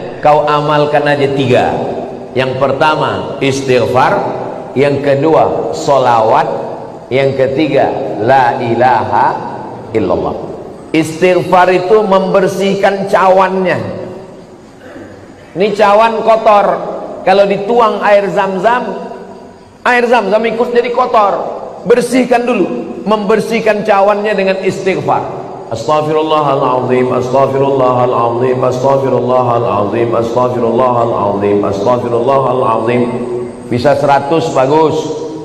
kau amalkan aja 3. Yang pertama istighfar, yang kedua solawat, yang ketiga la ilaha illallah. Istighfar itu membersihkan cawannya. Ini cawan kotor, kalau dituang air zam-zam ikut jadi kotor. Bersihkan dulu, membersihkan cawannya dengan istighfar. Astaghfirullahaladzim, astaghfirullahaladzim, astaghfirullahaladzim, astaghfirullahaladzim, astaghfirullahaladzim. Bisa 100 bagus,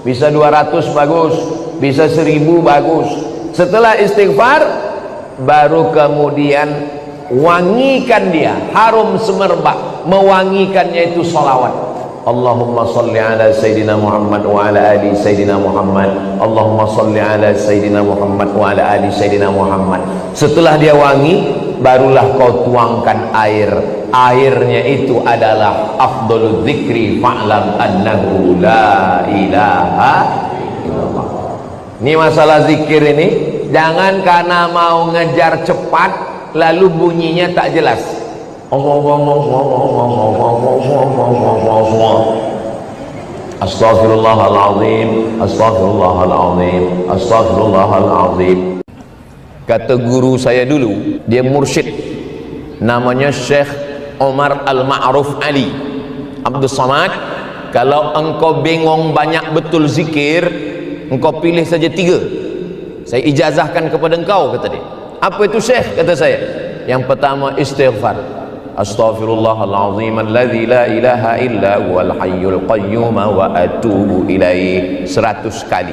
bisa 200 bagus, bisa 1000 bagus. Setelah istighfar, baru kemudian wangikan dia, harum semerbak. Mewangikannya itu salawat. Allahumma salli ala Sayyidina Muhammad wa ala ali Sayyidina Muhammad. Allahumma salli ala Sayyidina Muhammad wa ala ali Sayyidina Muhammad. Setelah dia wangi, barulah kau tuangkan air. Airnya itu adalah afdalul dzikri fa'lam annahu la ilaha illallah. Ini masalah zikir ini, jangan karena mau ngejar cepat lalu bunyinya tak jelas. Astaghfirullahaladzim, astaghfirullahaladzim, astaghfirullahaladzim. Kata guru saya dulu, dia mursyid, namanya Syekh Omar Al-Ma'ruf Ali Abdul Samad. Kalau engkau bingung banyak betul zikir, engkau pilih saja 3. Saya ijazahkan kepada engkau, kata dia. Apa itu Syekh? Kata saya, yang pertama istighfar. Astaghfirullahaladzim alladzi la ilaha illa huwal hayyul qayyum wa atubu ilaih 100 kali.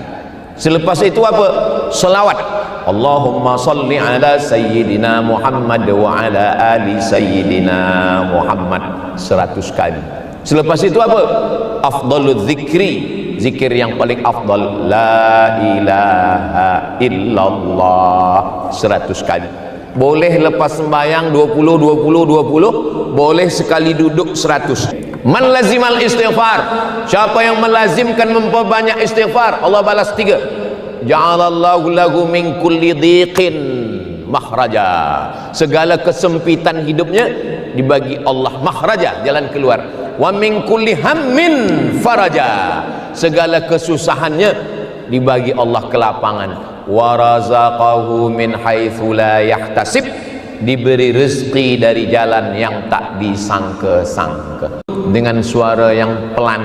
Selepas itu apa? Selawat. Allahumma salli ala Sayyidina Muhammad wa ala ali Sayyidina Muhammad 100 kali. Selepas itu apa? Afdalul dzikri, zikir yang paling afdal, la ilaha illallah 100 kali. Boleh lepas sembahyang 20, boleh sekali duduk 100. Man lazimal istighfar, siapa yang melazimkan memperbanyak istighfar, Allah balas 3. Ja'alallahu lahu min kulli dhiqin makhraja, segala kesempitan hidupnya dibagi Allah makhraja, jalan keluar. Wa min kulli hammin faraja, segala kesusahannya dibagi Allah kelapangan. Wa razaqahu min haitsu la yahtasib, diberi rezeki dari jalan yang tak disangka-sangka, dengan suara yang pelan.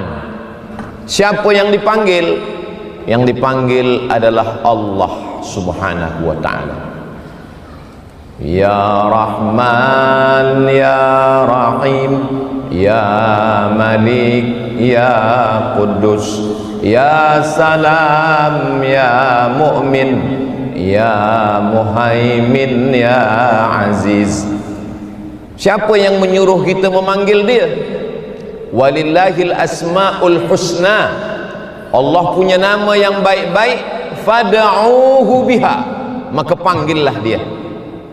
Siapa yang dipanggil? Yang dipanggil adalah Allah Subhanahu wa ta'ala. Ya Rahman ya Rahim, ya Malik ya Quddus, ya Salam ya Mu'min, ya Muhaimin ya Aziz. Siapa yang menyuruh kita memanggil dia? Walillahil asma'ul husna, Allah punya nama yang baik-baik. Fad'uhu biha, maka panggillah dia.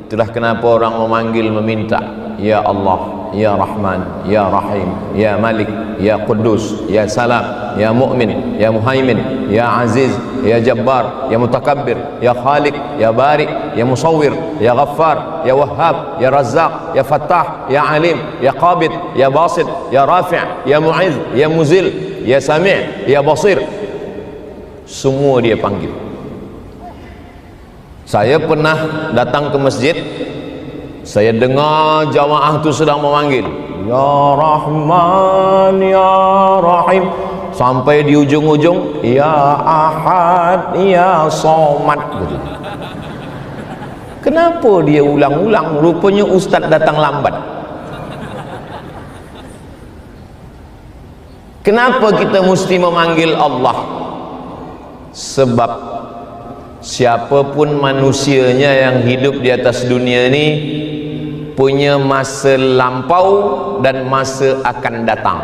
Itulah kenapa orang memanggil, meminta, ya Allah, ya Rahman, ya Rahim, ya Malik, ya Quddus, ya Salam, ya Mu'min, ya Muhaimin, ya Aziz, ya Jabbar, ya Mutakabbir, ya Khaliq, ya Bari, ya Musawwir, ya Ghaffar, ya Wahhab, ya Razzaq, ya Fattah, ya Alim, ya Qabid, ya Basit, ya Rafi', ya Mu'iz, ya Muzil, ya Sami', ya Basir. Semua dia panggil. Saya pernah datang ke masjid, saya dengar jamaah itu sedang memanggil, ya Rahman ya Rahim, sampai di ujung-ujung ya Ahad ya Somad gitu. Kenapa dia ulang-ulang? Rupanya ustaz datang lambat. Kenapa kita mesti memanggil Allah? Sebab siapapun manusianya yang hidup di atas dunia ini punya masa lampau dan masa akan datang.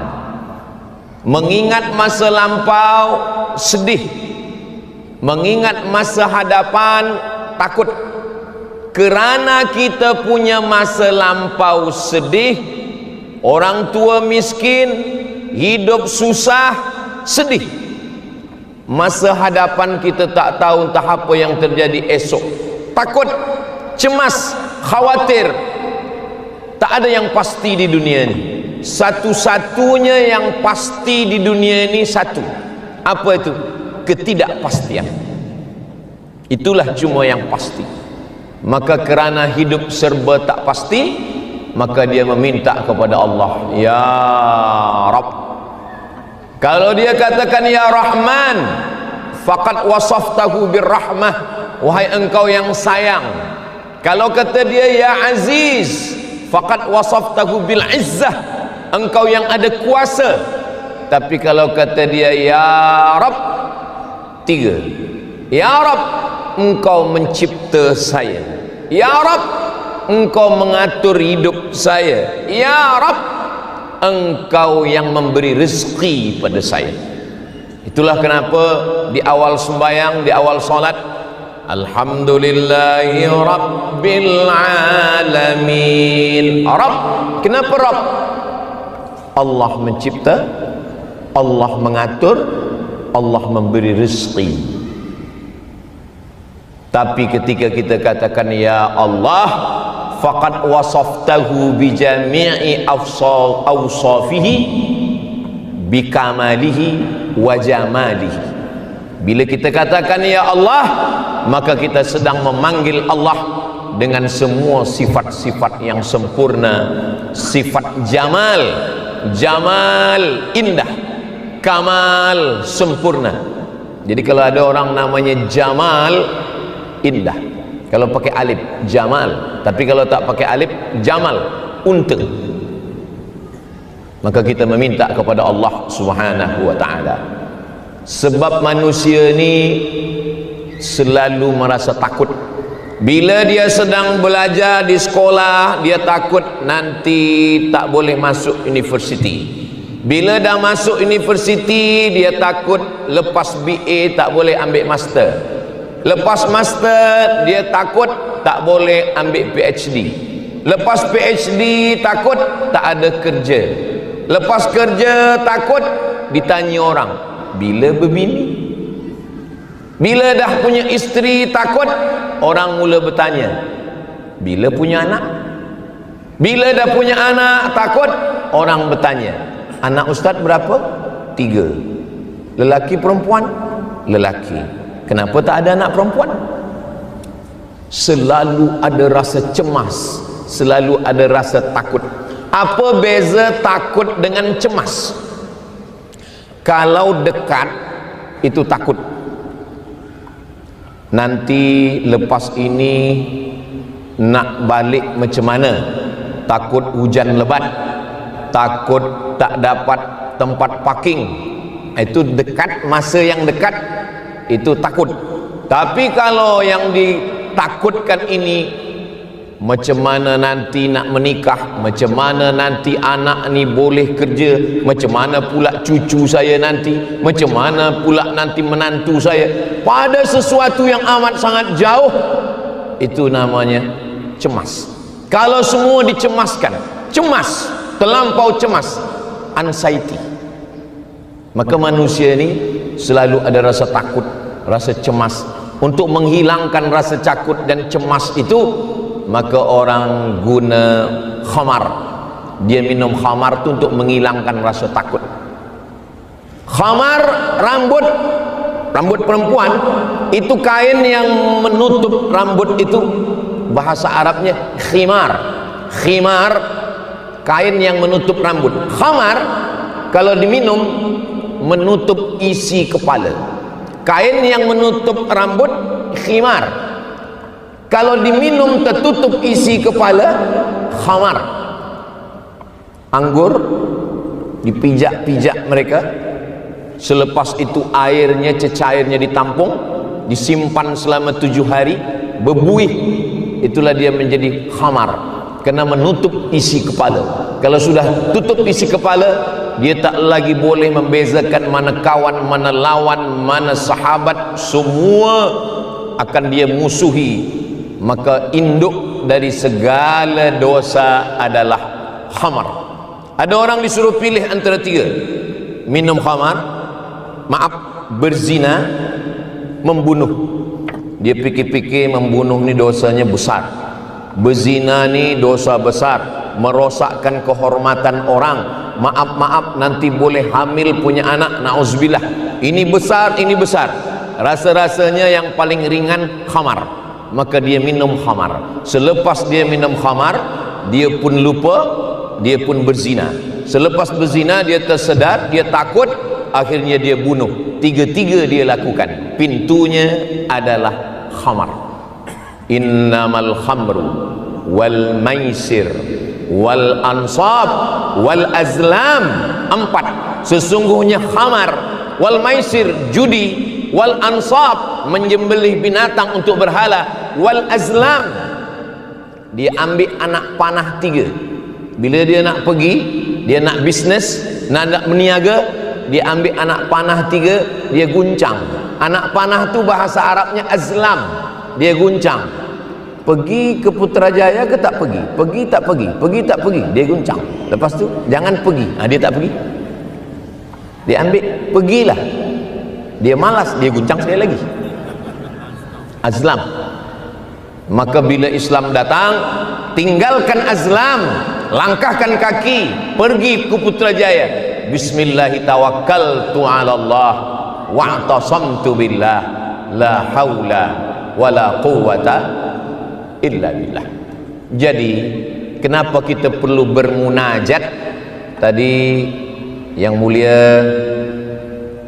Mengingat masa lampau sedih, mengingat masa hadapan takut. Kerana kita punya masa lampau sedih, orang tua miskin, hidup susah, sedih. Masa hadapan kita tak tahu entah apa yang terjadi esok. Takut, cemas, khawatir. Tak ada yang pasti di dunia ini. Satu-satunya yang pasti di dunia ini satu. Apa itu? Ketidakpastian. Itulah cuma yang pasti. Maka kerana hidup serba tak pasti, maka dia meminta kepada Allah, ya Rabb. Kalau dia katakan ya Rahman, faqad wasaftahu birrahmah, wahai engkau yang sayang. Kalau kata dia ya Aziz, faqad wasaftahu bil izzah, engkau yang ada kuasa. Tapi kalau kata dia ya Rabb, tiga. Ya Rabb, engkau mencipta saya. Ya Rabb, engkau mengatur hidup saya. Ya Rabb, engkau yang memberi rezeki pada saya. Itulah kenapa di awal sembahyang, di awal solat, alhamdulillahi rabbil alamin. Rabb, kenapa Rabb? Allah mencipta, Allah mengatur, Allah memberi rezeki. Tapi ketika kita katakan ya Allah, faqad wasaftahu bi jami'i awsafihi bi kamalihi wa jamalihi. Bila kita katakan ya Allah, maka kita sedang memanggil Allah dengan semua sifat-sifat yang sempurna. Sifat jamal, jamal indah, kamal sempurna. Jadi kalau ada orang namanya Jamal, indah. Kalau pakai alif Jamal, tapi kalau tak pakai alif Jamal, unta. Maka kita meminta kepada Allah Subhanahu wa taala. Sebab manusia ni selalu merasa takut. Bila dia sedang belajar di sekolah, dia takut nanti tak boleh masuk universiti. Bila dah masuk universiti, dia takut lepas BA tak boleh ambil master. Lepas master, dia takut tak boleh ambil PhD. Lepas PhD, takut tak ada kerja. Lepas kerja, takut ditanya orang, bila berbini? Bila dah punya isteri, takut orang mula bertanya, bila punya anak? Bila dah punya anak, takut orang bertanya, anak ustaz berapa? 3. Lelaki perempuan? Lelaki. Kenapa tak ada anak perempuan? Selalu ada rasa cemas, selalu ada rasa takut. Apa beza takut dengan cemas? Kalau dekat, itu takut. Nanti lepas ini nak balik macam mana? Takut hujan lebat, takut tak dapat tempat parking. Itu dekat, masa yang dekat itu takut. Tapi kalau yang ditakutkan ini, macam mana nanti nak menikah, macam mana nanti anak ni boleh kerja, macam mana pula cucu saya nanti, macam mana pula nanti menantu saya, pada sesuatu yang amat sangat jauh, itu namanya cemas. Kalau semua dicemaskan, cemas, terlampau cemas, anxiety, maka manusia ni selalu ada rasa takut, rasa cemas. Untuk menghilangkan rasa takut dan cemas itu, maka orang guna khamar. Dia minum khamar tu untuk menghilangkan rasa takut. Khamar, rambut perempuan, itu kain yang menutup rambut itu, bahasa Arabnya khimar. Khimar, kain yang menutup rambut. Khamar kalau diminum menutup isi kepala. Kain yang menutup rambut khimar. Kalau diminum tertutup isi kepala, khamar. Anggur dipijak-pijak mereka, selepas itu airnya, cecairnya ditampung, disimpan selama 7 hari, berbuih, itulah dia menjadi khamar, kena menutup isi kepala. Kalau sudah tutup isi kepala, dia tak lagi boleh membezakan mana kawan, mana lawan, mana sahabat, semua akan dia musuhi. Maka induk dari segala dosa adalah khamar. Ada orang disuruh pilih antara 3, minum khamar, berzina, membunuh. Dia fikir-fikir membunuh ni dosanya besar, berzina ni dosa besar, merosakkan kehormatan orang. Maaf-maaf nanti boleh hamil punya anak, na'udzubillah. Ini besar, ini besar. Rasa-rasanya yang paling ringan khamar, maka dia minum khamar. Selepas dia minum khamar, dia pun lupa, dia pun berzina. Selepas berzina dia tersedar, dia takut, akhirnya dia bunuh. Tiga-tiga dia lakukan. Pintunya adalah khamar. Innamal khamru wal maisir wal ansab wal azlam. 4. Sesungguhnya khamar, wal maisir judi, wal ansab menyembelih binatang untuk berhala, wal azlam dia ambil anak panah 3. Bila dia nak pergi, dia nak bisnes, nak meniaga, dia ambil anak panah 3, dia guncang. Anak panah tu bahasa Arabnya azlam, dia guncang. Pergi ke Putrajaya ke tak pergi? Pergi tak pergi? Pergi tak pergi? Dia guncang. Lepas tu jangan pergi. Dia tak pergi. Dia ambil, pergilah. Dia malas, dia guncang sekali lagi. Azlam. Maka bila Islam datang, tinggalkan azlam, langkahkan kaki, pergi ke Putrajaya. Bismillahi tawakkaltu 'ala Allah wa'tasamtu billah la haula wala quwwata illa billah. Jadi kenapa kita perlu bermunajat? Tadi yang mulia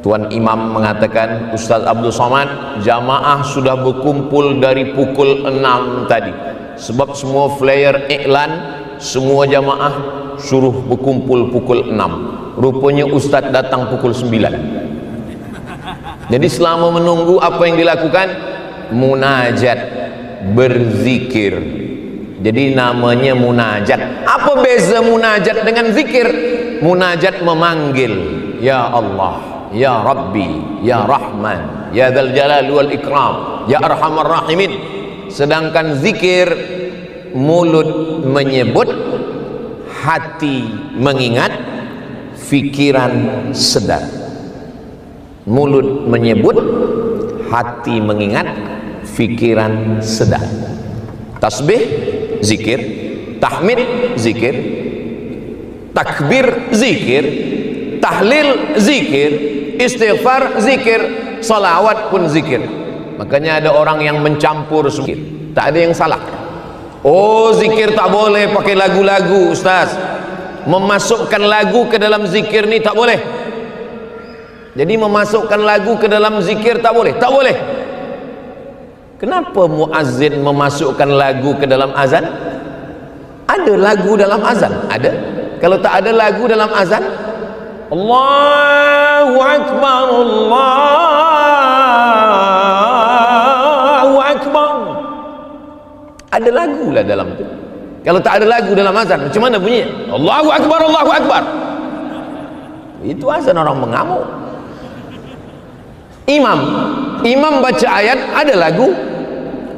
Tuan Imam mengatakan, Ustaz Abdul Somad, jamaah sudah berkumpul dari pukul 6 tadi. Sebab semua flyer iklan, semua jamaah suruh berkumpul pukul 6. Rupanya Ustaz datang pukul 9. Jadi selama menunggu, apa yang dilakukan? Munajat, berzikir. Jadi namanya munajat. Apa beza munajat dengan zikir? Munajat memanggil, ya Allah, ya Rabbi, ya Rahman, ya Dzal Jalali wal Ikram, ya Arhamar Rahimin. Sedangkan zikir, mulut menyebut, hati mengingat, fikiran sedar. Mulut menyebut, hati mengingat, fikiran sedar. Tasbih, zikir. Tahmid, zikir. Takbir, zikir. Tahlil, zikir. Istighfar, zikir. Salawat pun zikir. Makanya ada orang yang mencampur zikir. Tak ada yang salah. Oh, zikir tak boleh pakai lagu-lagu, Ustaz. Memasukkan lagu ke dalam zikir ni tak boleh. Jadi memasukkan lagu ke dalam zikir tak boleh. Tak boleh. Kenapa muazzin memasukkan lagu ke dalam azan? Ada lagu dalam azan? Ada. Kalau tak ada lagu dalam azan, Allahu Akbar, Allahu Akbar. Ada lagu lah dalam tu. Kalau tak ada lagu dalam azan, macam mana bunyinya? Allahu Akbar, Allahu Akbar. Itu azan orang mengamuk. Imam baca ayat, ada lagu.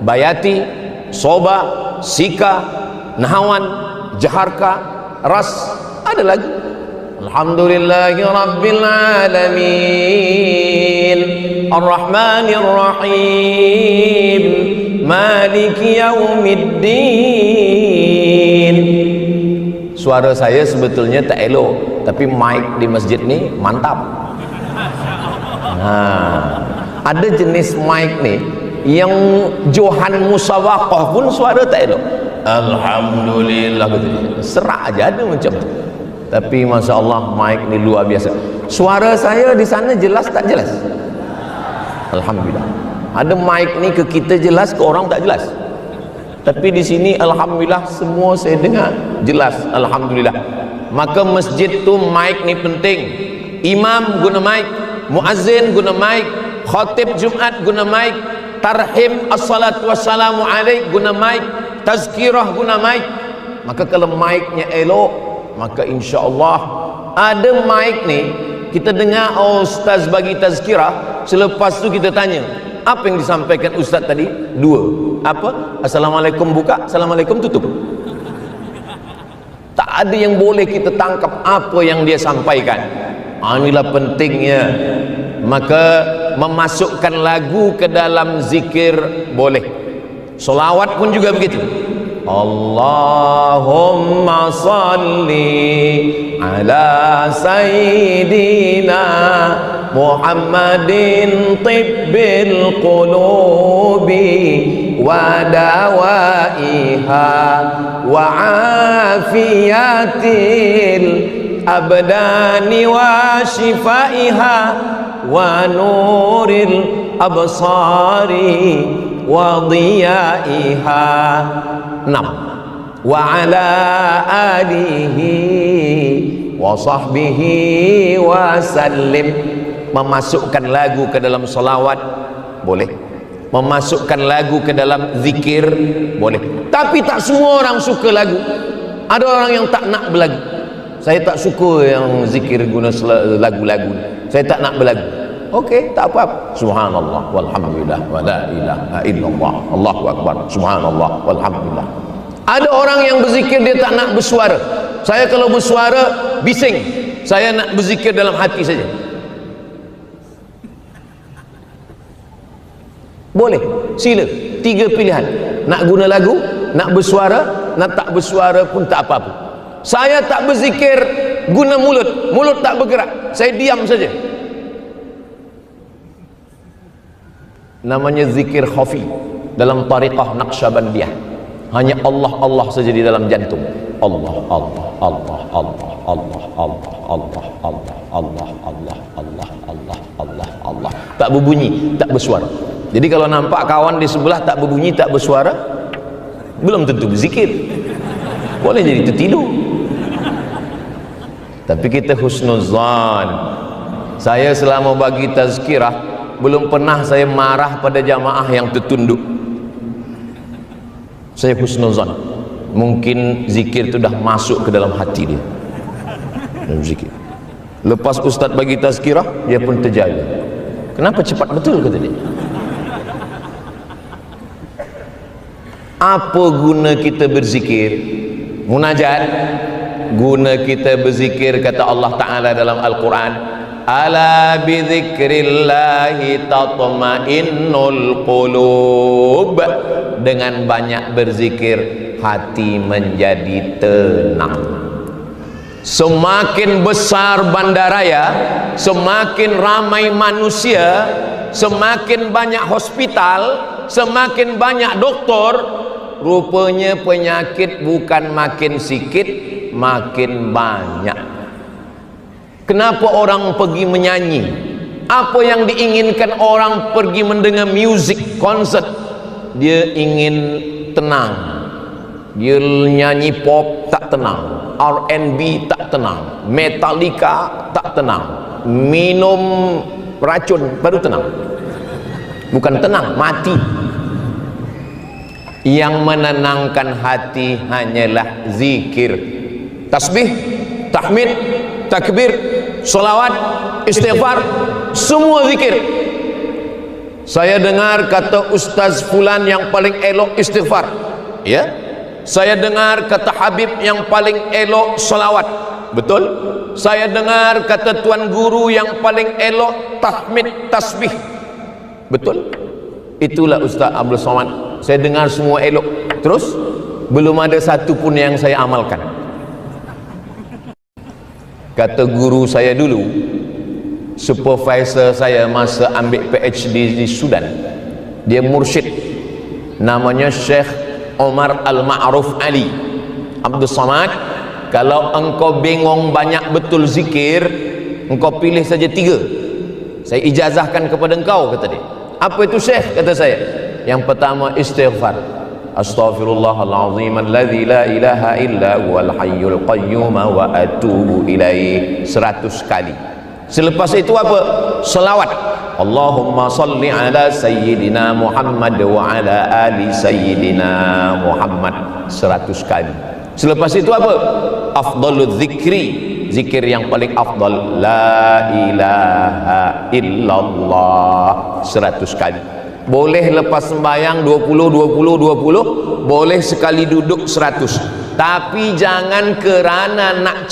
Bayati, Soba, Sika, Nahawan, Jaharka, Ras, ada lagu. Alhamdulillahi Rabbil Alamin, Ar-Rahmanir Rahim, Maliki Yaumiddin. Suara saya sebetulnya tak elok, tapi mic di masjid ni mantap. Ada jenis mic ni yang Johan Musawaqah pun suara tak elok. Alhamdulillah gitu. Serak aja ada macam tu. Tapi Masya Allah mic ni luar biasa. Suara saya di sana jelas tak jelas? Alhamdulillah. Ada mic ni ke kita jelas, ke orang tak jelas. Tapi di sini Alhamdulillah semua saya dengar jelas. Alhamdulillah. Maka masjid tu mic ni penting. Imam guna mic, muazzin guna mic, khatib Jumat guna mic, tarhim assalatu wassalamu alaik guna mic, tazkirah guna mic. Maka kalau mic-nya elok, maka insya-Allah ada mic ni kita dengar, oh, ustaz bagi tazkirah, selepas tu kita tanya, apa yang disampaikan ustaz tadi? 2. Apa? Assalamualaikum buka, Assalamualaikum tutup. Tak ada yang boleh kita tangkap apa yang dia sampaikan. Inilah pentingnya. Maka memasukkan lagu ke dalam zikir boleh. Solawat pun juga begitu. Allahumma salli ala sayyidina Muhammadin tibbil qulubi wa dawaiha wa afiyatil abdani wa shifaiha wa nuril absari wa dhiyaiha. 6. Wa ala alihi wa sahbihi wa sallim. Memasukkan lagu ke dalam salawat boleh, memasukkan lagu ke dalam zikir boleh, tapi tak semua orang suka lagu. Ada orang yang tak nak berlagu. Saya tak suka yang zikir guna lagu-lagu, saya tak nak berlagu. Okey, tak apa-apa. Subhanallah walhamdulillah wa la ilaha illallah Allahu akbar. Subhanallah walhamdulillah. Ada orang yang berzikir dia tak nak bersuara. Saya kalau bersuara bising. Saya nak berzikir dalam hati saja. Boleh, sila. 3 pilihan. Nak guna lagu, nak bersuara, nak tak bersuara pun tak apa-apa. Saya tak berzikir guna mulut. Mulut tak bergerak. Saya diam saja. Namanya zikir khafi dalam tariqah Naqsyabandiyah. Hanya Allah Allah saja di dalam jantung. Allah Allah Allah Allah Allah Allah Allah Allah Allah Allah Allah Allah Allah Allah. Tak berbunyi, tak bersuara. Jadi kalau nampak kawan di sebelah tak berbunyi, tak bersuara, belum tentu berzikir. Boleh jadi tertidur. Tapi kita husnuzan. Saya selama bagi tazkirah belum pernah saya marah pada jamaah yang tertunduk. Saya husnuzan. Mungkin zikir itu dah masuk ke dalam hati dia. Dalam zikir. Lepas ustaz bagi tazkirah, dia pun terjaga. Kenapa cepat betul kata dia? Apa guna kita berzikir? Munajat. Guna kita berzikir kata Allah Ta'ala dalam Al-Quran, ala bizikrillahi tatma'innul qulub. Dengan banyak berzikir hati menjadi tenang. Semakin besar bandaraya, semakin ramai manusia, semakin banyak hospital, semakin banyak doktor, rupanya penyakit bukan makin sikit, makin banyak. Kenapa orang pergi menyanyi? Apa yang diinginkan orang pergi mendengar music, konsert? Dia ingin tenang. Dia nyanyi pop tak tenang, R&B tak tenang, Metallica tak tenang, minum racun baru tenang. Bukan tenang, mati. Yang menenangkan hati hanyalah zikir, tasbih, tahmid, takbir, solawat, istighfar, semua zikir. Saya dengar kata Ustaz Fulan yang paling elok istighfar, ya. Saya dengar kata Habib yang paling elok solawat, betul. Saya dengar kata Tuan Guru yang paling elok tahmid, tasbih, betul. Itulah Ustaz Abdul Somad. Saya dengar semua elok, terus belum ada satu pun yang saya amalkan. Kata guru saya dulu, supervisor saya masa ambil PhD di Sudan, dia mursyid, namanya Syekh Omar Al-Ma'ruf Ali Abdul Somad. Kalau engkau bingung banyak betul zikir, engkau pilih saja 3. Saya ijazahkan kepada engkau, kata dia. Apa itu Syekh? Kata saya, yang pertama istighfar, astaghfirullahalazim alladzi la ilaha illa huwal hayyul qayyum wa atubu ilaih 100 kali. Selepas itu apa? Selawat, Allahumma salli ala sayyidina Muhammad wa ala ali sayyidina Muhammad 100 kali. Selepas itu apa? Afdalul zikri, zikir yang paling afdal, la ilaha illallah 100 kali. Boleh lepas sembahyang 20, boleh sekali duduk 100. Tapi jangan kerana nak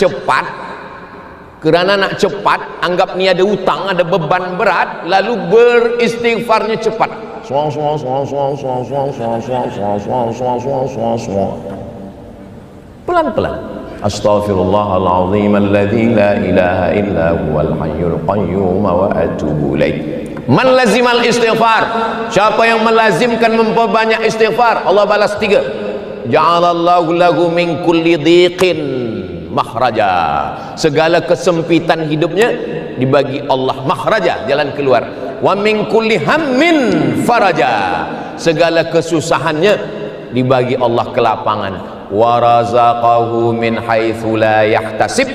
cepat, anggap ni ada hutang, ada beban berat, lalu beristighfarnya cepat. pelan-pelan. Astaghfirullahalazim alladzi la ilaha illa huwal hayyul qayyum wa atubu ilaih. Man lazimal istighfar, siapa yang melazimkan memperbanyak istighfar, Allah balas 3. Ja'alallahu lahu min kulli dhiqin makhraja, segala kesempitan hidupnya dibagi Allah makhraja, jalan keluar. Wa min kulli hammin faraja, segala kesusahannya dibagi Allah kelapangan. Wa razaqahu min haitsu la yahtasib,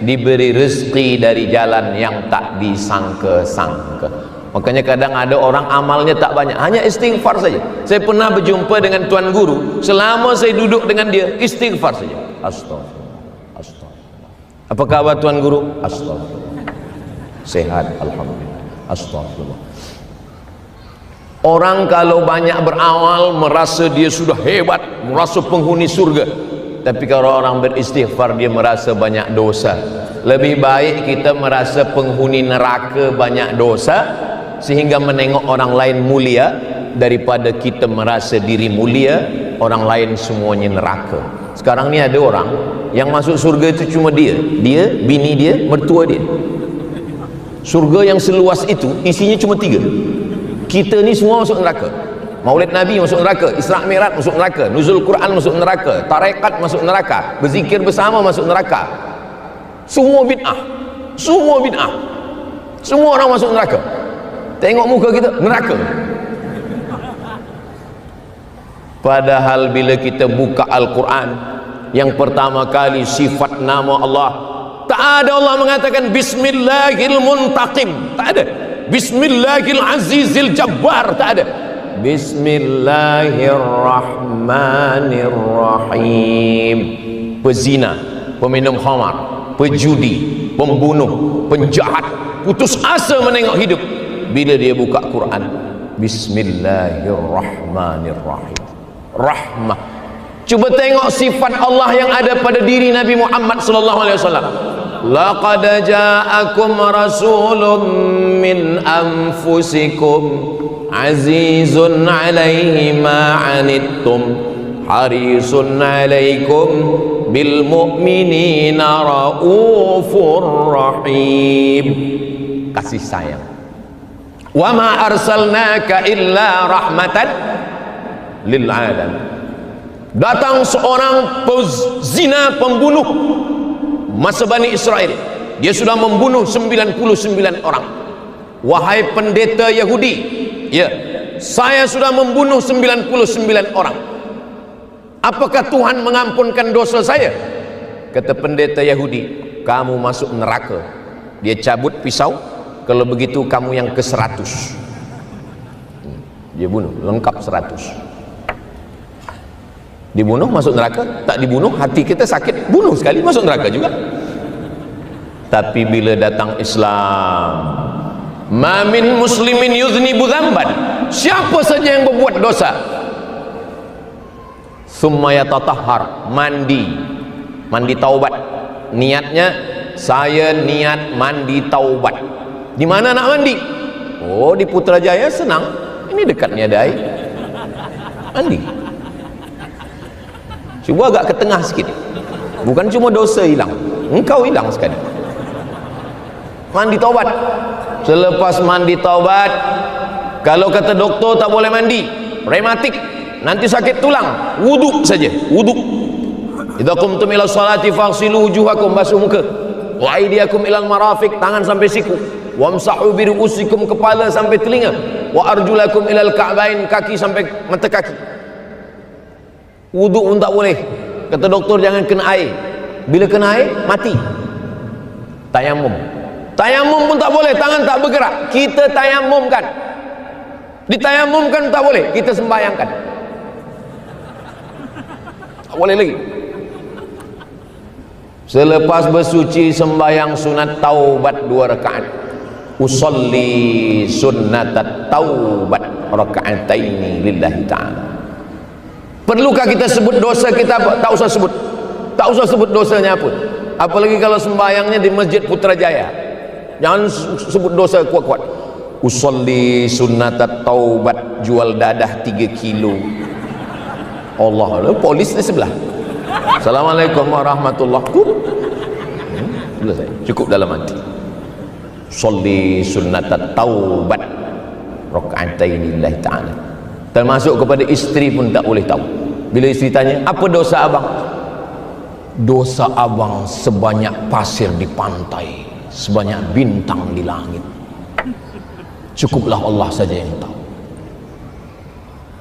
diberi rezeki dari jalan yang tak disangka-sangka. Makanya kadang ada orang amalnya tak banyak, hanya istighfar saja. Saya pernah berjumpa dengan tuan guru, selama saya duduk dengan dia istighfar saja. Astagfirullah, astagfirullah. Apa khabar tuan guru? Astagfirullah. Sehat alhamdulillah. Astagfirullah. Orang kalau banyak beramal merasa dia sudah hebat, merasa penghuni surga. Tapi kalau orang beristighfar dia merasa banyak dosa. Lebih baik kita merasa penghuni neraka banyak dosa sehingga menengok orang lain mulia, daripada kita merasa diri mulia, orang lain semuanya neraka. Sekarang ni ada orang yang masuk surga itu cuma dia, bini dia, mertua dia. Surga yang seluas itu isinya cuma 3. Kita ni semua masuk neraka. Maulid Nabi masuk neraka, Isra Mi'raj masuk neraka, nuzul Quran masuk neraka, tarekat masuk neraka, berzikir bersama masuk neraka. Semua bid'ah, semua bid'ah, semua orang masuk neraka. Tengok muka kita, neraka. Padahal bila kita buka Al-Quran, yang pertama kali sifat nama Allah, tak ada Allah mengatakan Bismillahil Muntaqim, tak ada. Bismillahil Azizil Jabbar, tak ada. Bismillahirrahmanirrahim. Pezina, peminum khamar, pejudi, pembunuh, penjahat, putus asa menengok hidup. Bila dia buka Quran, Bismillahirrahmanirrahim, rahmah. Cuba tengok sifat Allah yang ada pada diri Nabi Muhammad sallallahu alaihi wasallam. Laqad ja'akum rasulun min anfusikum azizun 'alaihi ma 'anittum harisun 'alaikum bil mu'minina raufur rahim. Kasih sayang. Wa ma arsalnaka illa rahmatan lil alamin. Datang seorang pezina, pembunuh masa Bani Israel, dia sudah membunuh 99 orang. Wahai pendeta Yahudi, ya, saya sudah membunuh 99 orang. Apakah Tuhan mengampunkan dosa saya? Kata pendeta Yahudi, kamu masuk neraka. Dia cabut pisau, kalau begitu kamu yang ke-100. Dia bunuh, lengkap 100. Dibunuh masuk neraka, tak dibunuh hati kita sakit, bunuh sekali masuk neraka juga. Tapi bila datang Islam, ma min muslimin yuznibu dzamban, siapa saja yang berbuat dosa, summa yatatahhar, mandi taubat. Niatnya, saya niat mandi taubat. Di mana nak mandi? Oh, di Putrajaya senang, ini dekatnya ada air, mandi. Cuba agak ke tengah sikit, bukan cuma dosa hilang, engkau hilang sekali. Mandi taubat. Selepas mandi taubat, kalau kata doktor tak boleh mandi, rematik, nanti sakit tulang, wuduk saja, wuduk. Idza qumtum ila sholati faghsilu wujuhakum, basuh muka, wa aydiyakum ilal marafiq, tangan sampai siku, wamsahu bi ru'usikum, kepala sampai telinga, wa arjulakum ilal ka'bain, kaki sampai mata kaki. Wuduk pun tak boleh, kata doktor jangan kena air, bila kena air mati. Tayamum pun tak boleh, tangan tak bergerak, kita tayamumkan. Ditayamumkan tak boleh, kita sembahyangkan, tak boleh lagi. Selepas bersuci sembahyang sunat taubat 2 rakaat, usolli sunnatat taubat raka'ataini lillahi ta'ala. Perlukah kita sebut dosa kita? Tak usah sebut, tak usah sebut dosanya pun. Apalagi kalau sembahyangnya di Masjid Putrajaya, jangan sebut dosa kuat-kuat. usolli sunnatat taubat, jual dadah 3 kilo. Allah, polis di sebelah. Assalamualaikum warahmatullahi wabarakatuh. Cukup dalam hati. Usolli sunnatat taubat raka'ataini lillahi ta'ala. Termasuk kepada isteri pun tak boleh tahu. Bila isteri tanya, apa dosa abang? Dosa abang sebanyak pasir di pantai, sebanyak bintang di langit. Cukuplah Allah saja yang tahu.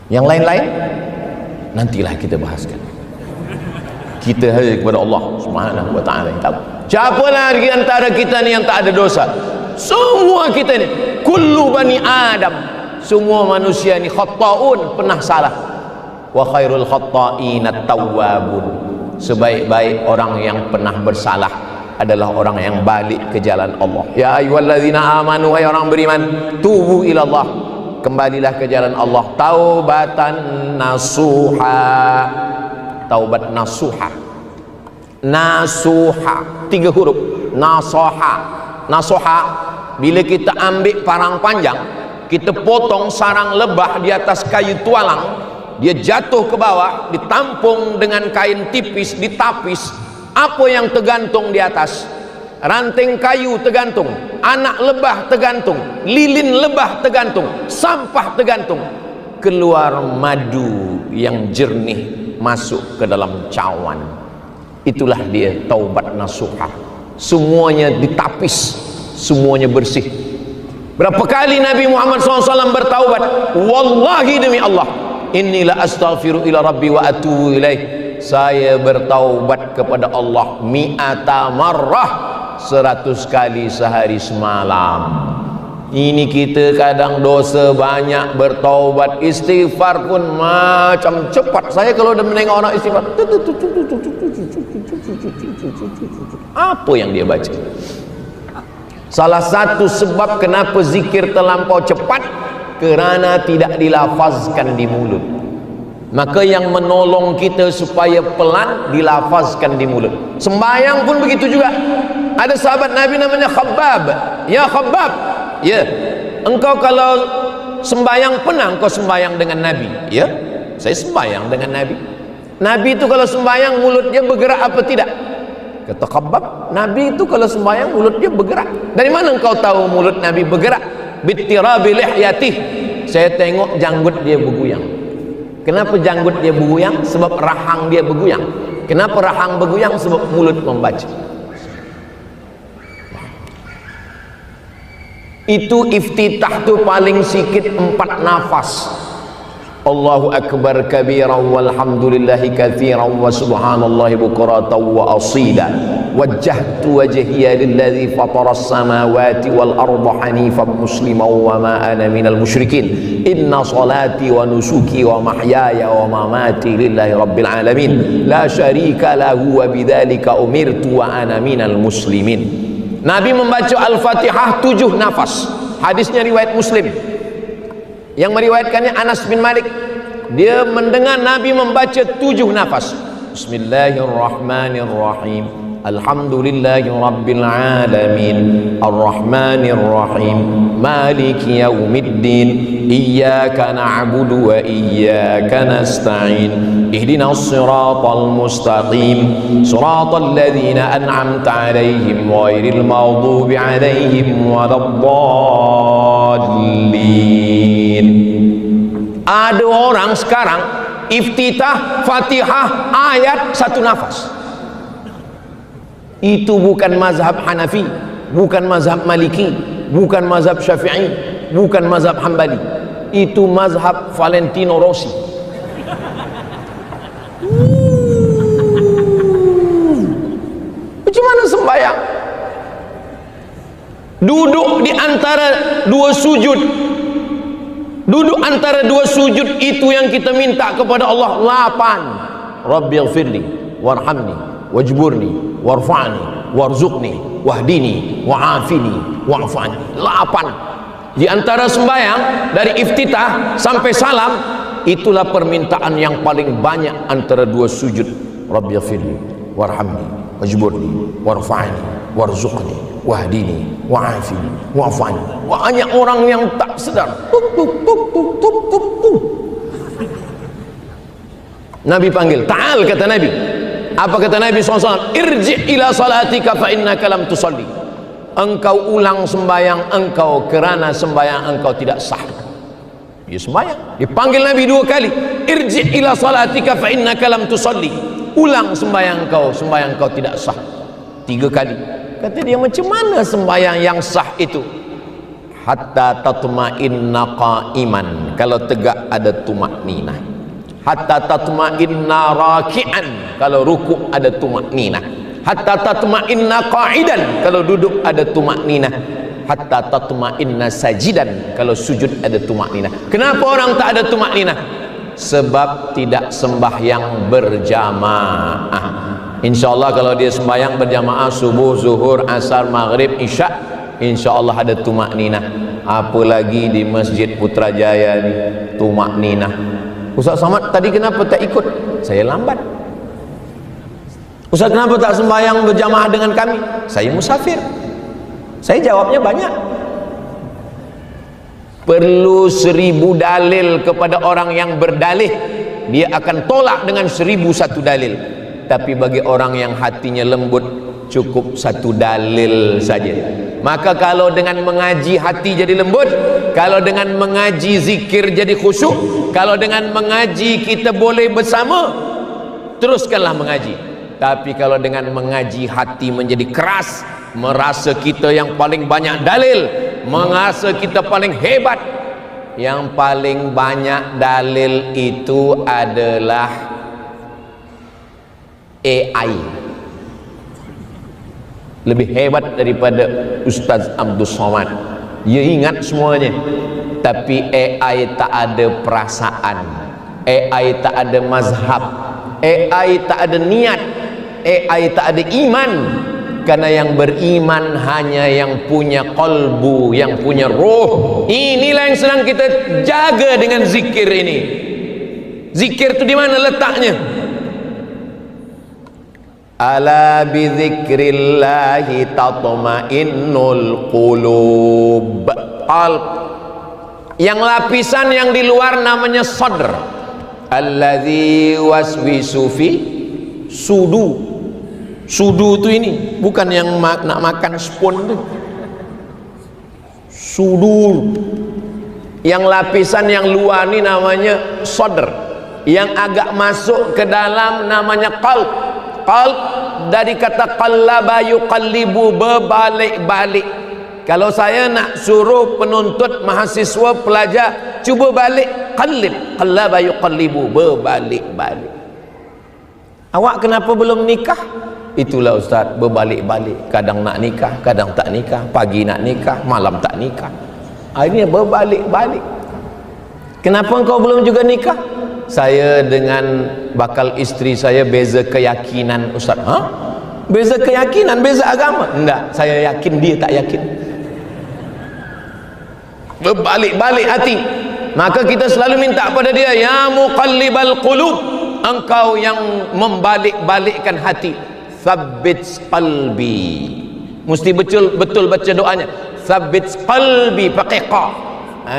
Yang lain-lain nantilah kita bahaskan. Kita hanya kepada Allah Subhanahu wa ta'ala yang tahu. Siapa lagi antara kita ni yang tak ada dosa? Semua kita ni, kullu bani Adam, semua manusia ni khata'un, pernah salah. Wa khairul khata'in at-tawwabun, sebaik-baik orang yang pernah bersalah adalah orang yang balik ke jalan Allah. Ya ayyuhallazina amanu, hai orang beriman, tubu ilallah, kembalilah ke jalan Allah, taubatan nasuha. Taubat nasuha, nasuha 3 huruf, nasoha. Nasoha, bila kita ambil parang panjang, kita potong sarang lebah di atas kayu tualang, dia jatuh ke bawah, ditampung dengan kain tipis, ditapis. Apa yang tergantung di atas? Ranting kayu tergantung, anak lebah tergantung, lilin lebah tergantung, sampah tergantung. Keluar madu yang jernih masuk ke dalam cawan. Itulah dia taubat nasuha. Semuanya ditapis, semuanya bersih. Berapa kali Nabi Muhammad SAW bertaubat? Wallahi demi Allah, inilah astaghfiru ila rabbi wa atubu ilaih. Saya bertaubat kepada Allah mi'ata marrah, 100 kali sehari semalam. Ini kita kadang dosa banyak, bertaubat, istighfar pun macam cepat. Saya kalau dah menengok orang istighfar, apa yang dia baca? Salah satu sebab kenapa zikir terlampau cepat, kerana tidak dilafazkan di mulut. Maka yang menolong kita supaya pelan, dilafazkan di mulut. Sembahyang pun begitu juga. Ada sahabat Nabi namanya Khabbab. Ya Khabbab, ya, engkau kalau sembahyang pernah engkau sembahyang dengan Nabi? Ya, saya sembahyang dengan Nabi. Nabi itu kalau sembahyang mulutnya bergerak apa tidak? Kata Khabbab, Nabi itu kalau sembahyang mulut dia bergerak. Dari mana engkau tahu mulut Nabi bergerak? Bittirabi lihyatih, saya tengok janggut dia bergoyang. Kenapa janggut dia bergoyang? Sebab rahang dia bergoyang. Kenapa rahang bergoyang? Sebab mulut membaca. Itu iftitah tu paling sikit 4 nafas. Allahu akbar kabiran walhamdulillahi katsiran wa subhanallahi bukratan wa asila. Wajjahtu wajhiya lilladzi fataras samawati wal arda hanifan musliman wa ma ana minal musyrikin. Inna salati wa nusuki wa mahyaya wa mamati lillahi rabbil alamin. La syarika lahu wa bidzalika umirtu wa ana minal muslimin. Nabi membaca Al-Fatihah 7 nafas. Hadisnya riwayat Muslim. Yang meriwayatkannya Anas bin Malik. Dia mendengar Nabi membaca 7 nafas. Bismillahirrahmanirrahim. Alhamdulillahi rabbil alamin. Arrahmanirrahim. Maliki yaumiddin. Iyyaka na'budu wa iyyaka nasta'in. Ihdinas siratal mustaqim. Siratal ladzina an'amta 'alaihim ghairil maghdubi 'alaihim waladdallin. Ada orang sekarang iftitah Fatihah ayat 1 nafas. Itu bukan mazhab Hanafi, bukan mazhab Maliki, bukan mazhab Syafi'i, bukan mazhab Hambali. Itu mazhab Valentino Rossi. Bagaimana sembahyang? Duduk di antara 2 sujud. Duduk antara 2 sujud itu yang kita minta kepada Allah 8. Rabbighfirli warhamni wajburni warfa'ni warzuqni wahdini wa'afini wa'afani. 8. Di antara sembahyang dari iftitah sampai salam, itulah permintaan yang paling banyak antara 2 sujud. Rabbighfirli warhamni wajburni warfa'ni warzuqni wahdini wa'afini wa'afani. Banyak orang yang tak sedar. Nabi panggil, ta'al, kata Nabi. Apa kata Nabi SAW? Irji' ila salatika fa innaka lam tusalli. Engkau ulang sembayang engkau kerana sembayang engkau tidak sah. Dia sembayang, dipanggil Nabi 2 kali. Irji' ila salatika fa innaka lam tusalli. Ulang sembayang engkau tidak sah. 3 kali. Kata dia, macam mana sembayang yang sah itu? Hatta tatma'inna qa'iman, kalau tegak ada tumakninah. Hatta tatma'inna raki'an, kalau rukuk ada tumakninah. Hatta tatma'inna qa'idan, kalau duduk ada tumakninah. Hatta tatma'inna sajidan, kalau sujud ada tumakninah. Kenapa orang tak ada tumakninah? Sebab tidak sembahyang berjamaah. InsyaAllah kalau dia sembahyang berjamaah subuh, zuhur, asar, maghrib, isya, InsyaAllah ada tumakninah. Apalagi di Masjid Putrajaya ni, tumakninah. Ustaz Samad tadi kenapa tak ikut? Saya lambat. Ustaz kenapa tak sembahyang berjamaah dengan kami? Saya musafir. Saya jawabnya banyak. Perlu 1000 dalil kepada orang yang berdalih, dia akan tolak dengan 1001 dalil. Tapi bagi orang yang hatinya lembut, cukup 1 dalil saja. Maka kalau dengan mengaji hati jadi lembut, kalau dengan mengaji zikir jadi khusyuk, kalau dengan mengaji kita boleh bersama, teruskanlah mengaji. Tapi kalau dengan mengaji hati menjadi keras, merasa kita yang paling banyak dalil, merasa kita paling hebat, yang paling banyak dalil itu adalah AI. Lebih hebat daripada Ustaz Abdul Somad. Dia ingat semuanya, tapi AI tak ada perasaan, AI tak ada mazhab, AI tak ada niat, AI tak ada iman. Karena yang beriman hanya yang punya qalbu, yang punya roh. Inilah yang sedang kita jaga dengan zikir ini. Zikir itu di mana letaknya? Ala bi dzikrillahi tatma'innul qulub. Qalb. Yang lapisan yang di luar namanya sadr. Alladzi waswisu fi sudu. Sudu itu ini, bukan yang nak makan spoon itu. Sudur. Yang lapisan yang luar ini namanya sadr. Yang agak masuk ke dalam namanya qalb. Qalb dari kata qallaba yuqallibu, berbalik-balik. Kalau saya nak suruh penuntut, mahasiswa, pelajar, cuba balik, qallib, qallaba yuqallibu, berbalik-balik. Awak kenapa belum nikah? Itulah Ustaz, berbalik-balik. Kadang nak nikah, kadang tak nikah. Pagi nak nikah, malam tak nikah. Ini berbalik-balik. Kenapa engkau belum juga nikah? Saya dengan bakal isteri saya beza keyakinan Ustaz. Beza keyakinan, beza agama? Enggak, saya yakin, dia tak yakin. Berbalik-balik hati. Maka kita selalu minta pada dia, ya muqallibal qulub, engkau yang membalik-balikkan hati, tsabbit qalbi. Mesti betul baca doanya, tsabbit qalbi, pakai qa.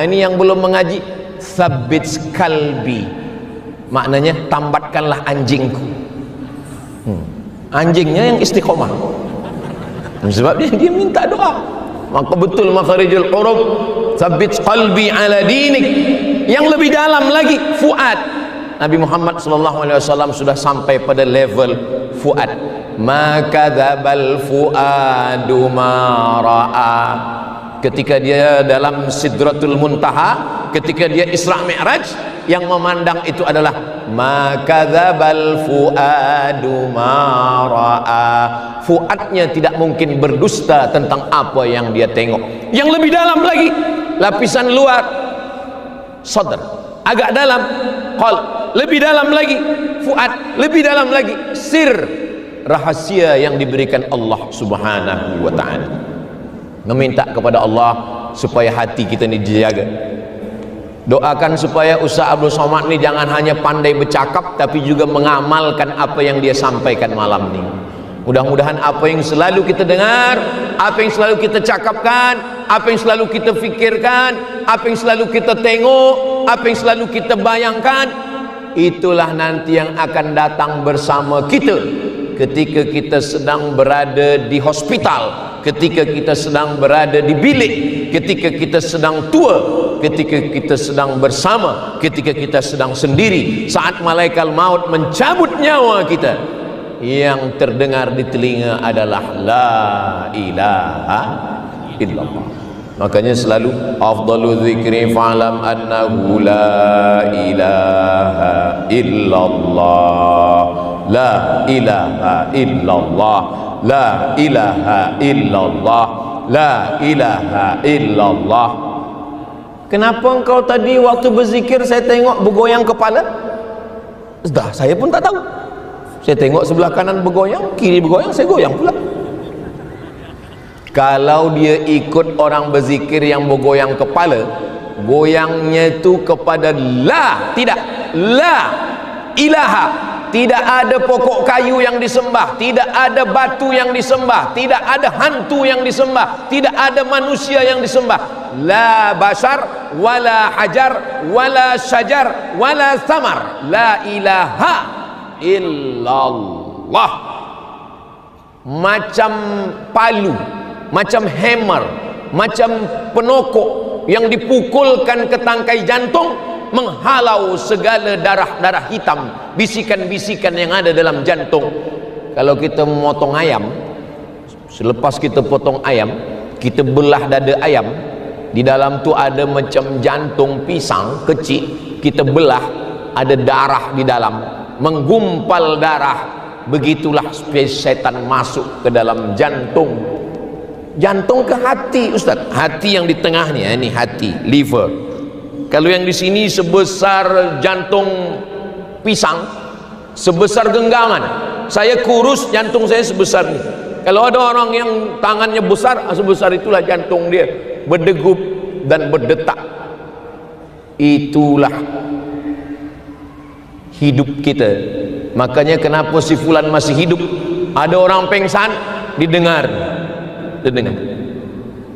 Ini yang belum mengaji, tsabbit qalbi. Maknanya tambatkanlah anjingku. Anjingnya yang istiqomah. Sebab dia minta doa. Maka betul makharijul huruf, tsabbit qalbi ala dinik. Yang lebih dalam lagi, fuad. Nabi Muhammad SAW sudah sampai pada level fuad. Maka dzabal fuadu ma ra'a. Ketika dia dalam Sidratul Muntaha, ketika dia Isra Mi'raj, yang memandang itu adalah maka dzabal fuadu ma ra'a. Fuadnya tidak mungkin berdusta tentang apa yang dia tengok. Yang lebih dalam lagi, lapisan luar sadr, agak dalam qalb, lebih dalam lagi fuad, lebih dalam lagi sir, rahasia yang diberikan Allah Subhanahu wa ta'ala. Meminta kepada Allah supaya hati kita ini dijaga. Doakan supaya Ustaz Abdul Somad ini jangan hanya pandai bercakap, tapi juga mengamalkan apa yang dia sampaikan malam ini. Mudah-mudahan apa yang selalu kita dengar, apa yang selalu kita cakapkan, apa yang selalu kita fikirkan, apa yang selalu kita tengok, apa yang selalu kita bayangkan, itulah nanti yang akan datang bersama kita ketika kita sedang berada di hospital, ketika kita sedang berada di bilik, ketika kita sedang tua, ketika kita sedang bersama, ketika kita sedang sendiri, saat malaikat maut mencabut nyawa kita, yang terdengar di telinga adalah la ilaha illallah. Makanya selalu afdalu dzikri fa'lam annahu la ilaha illallah, la ilaha illallah, la ilaha illallah, la ilaha illallah. Kenapa engkau tadi waktu berzikir saya tengok bergoyang kepala? Dah, saya pun tak tahu. Saya tengok sebelah kanan bergoyang, kiri bergoyang, saya goyang pula. Kalau dia ikut orang berzikir yang bergoyang kepala, goyangnya itu kepada la, tidak la ilaha. Tidak ada pokok kayu yang disembah, tidak ada batu yang disembah, tidak ada hantu yang disembah, tidak ada manusia yang disembah. La bashar wala hajar wala syajar wala samar, la ilaha illallah. Macam palu, macam hammer, macam penokok yang dipukulkan ke tangkai jantung, menghalau segala darah-darah hitam, bisikan-bisikan yang ada dalam jantung. Kalau kita memotong ayam, selepas kita potong ayam, kita belah dada ayam, di dalam tu ada macam jantung pisang kecil, kita belah, ada darah di dalam, menggumpal darah. Begitulah setan masuk ke dalam jantung. Jantung ke hati, Ustaz. Hati yang di tengah ni, ini hati, liver. Kalau yang di sini sebesar jantung pisang, sebesar genggaman. Saya kurus, jantung saya sebesar ni. Kalau ada orang yang tangannya besar, sebesar itulah jantung dia, berdegup dan berdetak. Itulah hidup kita. Makanya kenapa si fulan masih hidup? Ada orang pengsan, didengar.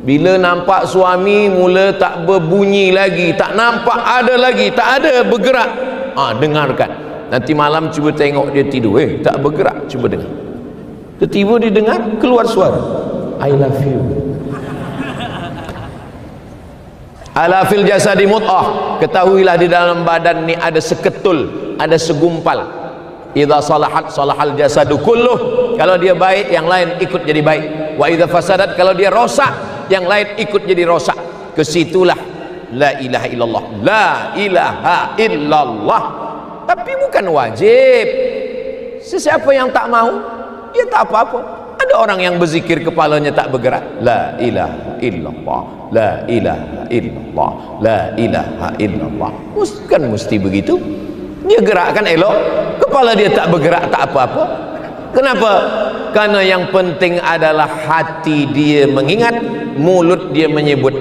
Bila nampak suami mula tak berbunyi lagi, tak nampak ada lagi, tak ada bergerak, dengarkan. Nanti malam cuba tengok dia tidur, tak bergerak, cuba dengar. Tiba-tiba dia dengar keluar suara, I love you. Ala fil jasadi mut'ah. Ketahuilah di dalam badan ni ada seketul, ada segumpal. Idza salahat salahal jasadu kulluh. Kalau dia baik, yang lain ikut jadi baik. Wa idza fasadat, kalau dia rosak, yang lain ikut jadi rosak. Kesitulah la ilaha illallah, la ilaha illallah. Tapi bukan wajib. Sesiapa yang tak mau, ya tak apa-apa. Ada orang yang berzikir kepalanya tak bergerak, la ilaha illallah, la ilaha illallah, la ilaha illallah. Bukan mesti begitu. Dia gerakkan elok, kepala dia tak bergerak, tak apa-apa. Kenapa? Karena yang penting adalah hati dia mengingat, mulut dia menyebut.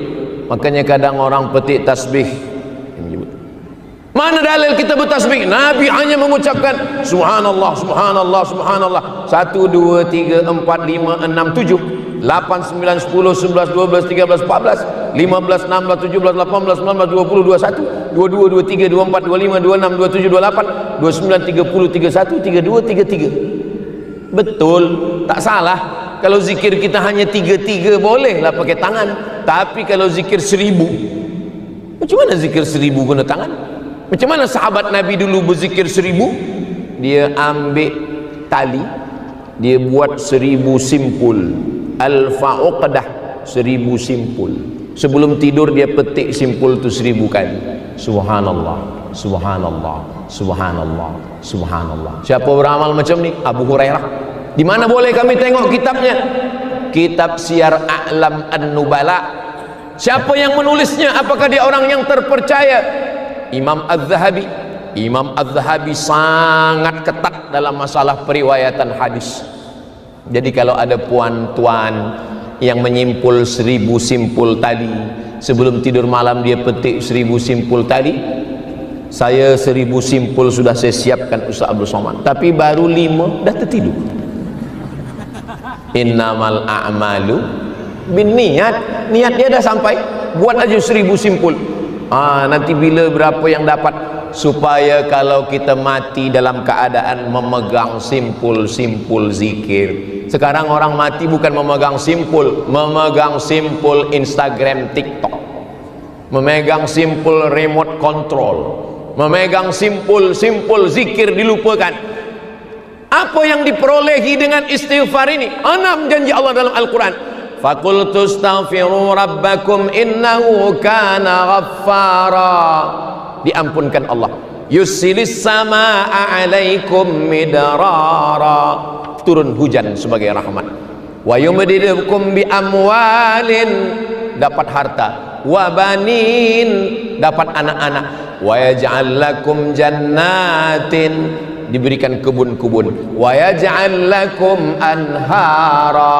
Makanya kadang orang petik tasbih menyebut. Mana dalil kita bertasbih? Nabi hanya mengucapkan subhanallah, subhanallah, subhanallah. 1, 2, 3, 4, 5, 6, 7 8, 9, 10, 11, 12, 13, 14, 15, 16, 17, 18, 19, 20, 21, 22, 23, 24, 25, 26, 27, 28, 29, 30, 31, 32, 33. Betul, tak salah. Kalau zikir kita hanya 33, bolehlah pakai tangan. Tapi kalau zikir 1000, macam mana zikir 1000 guna tangan? Macam mana sahabat Nabi dulu berzikir 1000? Dia ambil tali, dia buat 1000 simpul, alfa uqdah, 1000 simpul. Sebelum tidur dia petik simpul tu 1000 kali. Subhanallah, subhanallah, subhanallah, subhanallah. Siapa beramal macam ni? Abu Hurairah. Di mana boleh kami tengok kitabnya? Kitab Syiar A'lam An-Nubala. Siapa yang menulisnya? Apakah dia orang yang terpercaya? Imam Az-Zahabi. Imam Az-Zahabi sangat ketat dalam masalah periwayatan hadis. Jadi kalau ada puan-tuan yang menyimpul 1000 simpul tadi, sebelum tidur malam dia petik 1000 simpul tadi, saya 1000 simpul sudah saya siapkan Ustaz Abdul Somad, tapi baru 5 dah tertidur. innamal a'malu binniat. Niat dia dah sampai, buat aja 1000 simpul. Nanti bila berapa yang dapat, supaya kalau kita mati dalam keadaan memegang simpul-simpul zikir. Sekarang orang mati bukan memegang simpul Instagram, TikTok, memegang simpul remote control, memegang simpul zikir dilupakan. Apa yang diperolehi dengan istighfar ini? 6 janji Allah dalam Al-Quran. Faqultu astaghfiru rabbakum innahu kana ghaffara. Diampunkan Allah. Yusilis samaa'a alaikum midrara. Turun hujan sebagai rahmat. Wa yumdidukum bi amwalin, dapat harta. Wa banin, dapat anak-anak. Wa yaj'al lakum jannatin, diberikan kebun-kebun. Wa yaj'al lakum anhara.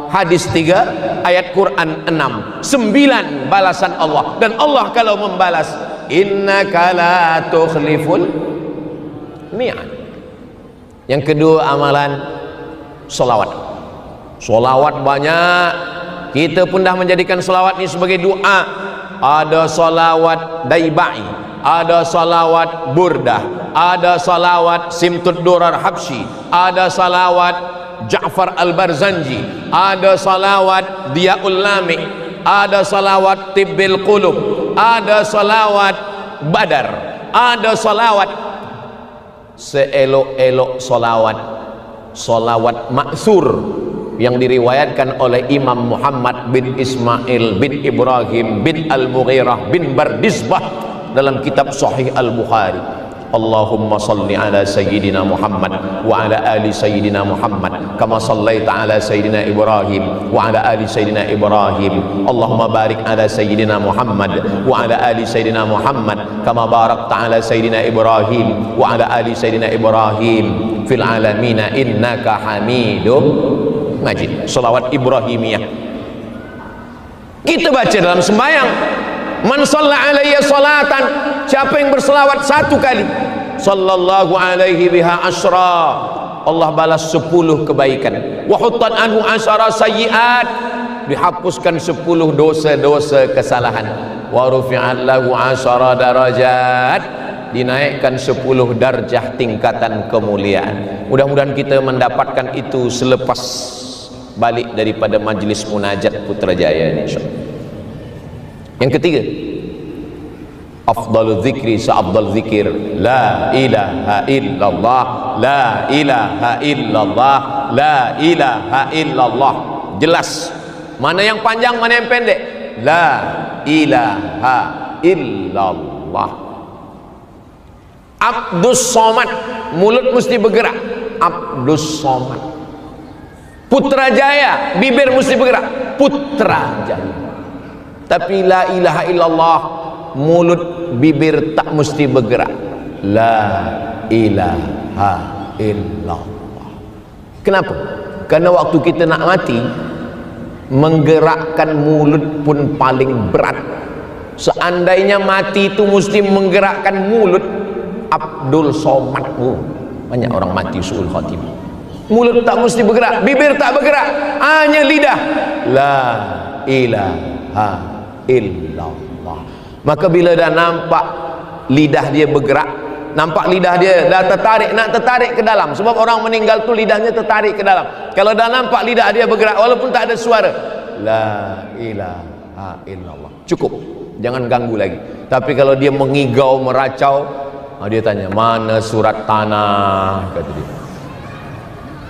Hadis 3, ayat Quran 6, 9 balasan Allah. Dan Allah kalau membalas, innaka la tukhliful mi'ad. Yang kedua amalan solawat. Solawat banyak. Kita pun dah menjadikan solawat ini sebagai doa. Ada solawat daibai, ada solawat burdah, ada solawat simtud durar habsyi, ada solawat Ja'far al-Barzanji, ada salawat Diyaul Lami, ada salawat Tibbil Qulub, ada salawat Badar, ada salawat seelok-elok salawat ma'thur yang diriwayatkan oleh Imam Muhammad bin Ismail bin Ibrahim bin Al-Mughirah bin Bardizbah dalam kitab Sahih Al-Bukhari. Allahumma salli ala sayyidina Muhammad wa ala ali sayyidina Muhammad kama sallaita ala sayyidina Ibrahim wa ala ali sayyidina Ibrahim. Allahumma barik ala sayyidina Muhammad wa ala ali sayyidina Muhammad kama barakta ala sayyidina Ibrahim wa ala ali sayyidina Ibrahim fil alamina innaka Hamidum Majid. Salawat Ibrahimiyah kita baca dalam sembahyang. Man shalla alayya salatan, siapa yang berselawat 1 kali, sallallahu alaihi biha asyra, Allah balas 10 kebaikan. Wa huttat anhu asyara sayyiat, dihapuskan 10 dosa-dosa kesalahan. Wa rufi'at lahu asyara darajat, dinaikkan 10 darjah tingkatan kemuliaan. Mudah-mudahan kita mendapatkan itu selepas balik daripada majlis munajat Putrajaya ini, insyaallah. Yang ketiga, afdalul zikri sa'afdal zikir la ilaha illallah, la ilaha illallah, la ilaha illallah. Jelas mana yang panjang, mana yang pendek. La ilaha illallah. Abdus Somad, mulut mesti bergerak. Abdus Somad. Putrajaya, bibir mesti bergerak. Putrajaya. Tapi la ilaha illallah, mulut bibir tak mesti bergerak. La ilaha illallah. Kenapa? Karena waktu kita nak mati, menggerakkan mulut pun paling berat. Seandainya mati itu mesti menggerakkan mulut, Abdul Somad, banyak orang mati suul khatimah. Mulut tak mesti bergerak, bibir tak bergerak, hanya lidah. La ilaha illallah. Maka bila dah nampak lidah dia bergerak, nampak lidah dia dah tertarik ke dalam, sebab orang meninggal tu lidahnya tertarik ke dalam. Kalau dah nampak lidah dia bergerak walaupun tak ada suara, la ilaha illallah, cukup, jangan ganggu lagi. Tapi kalau dia mengigau meracau, dia tanya mana surat tanah, kata dia.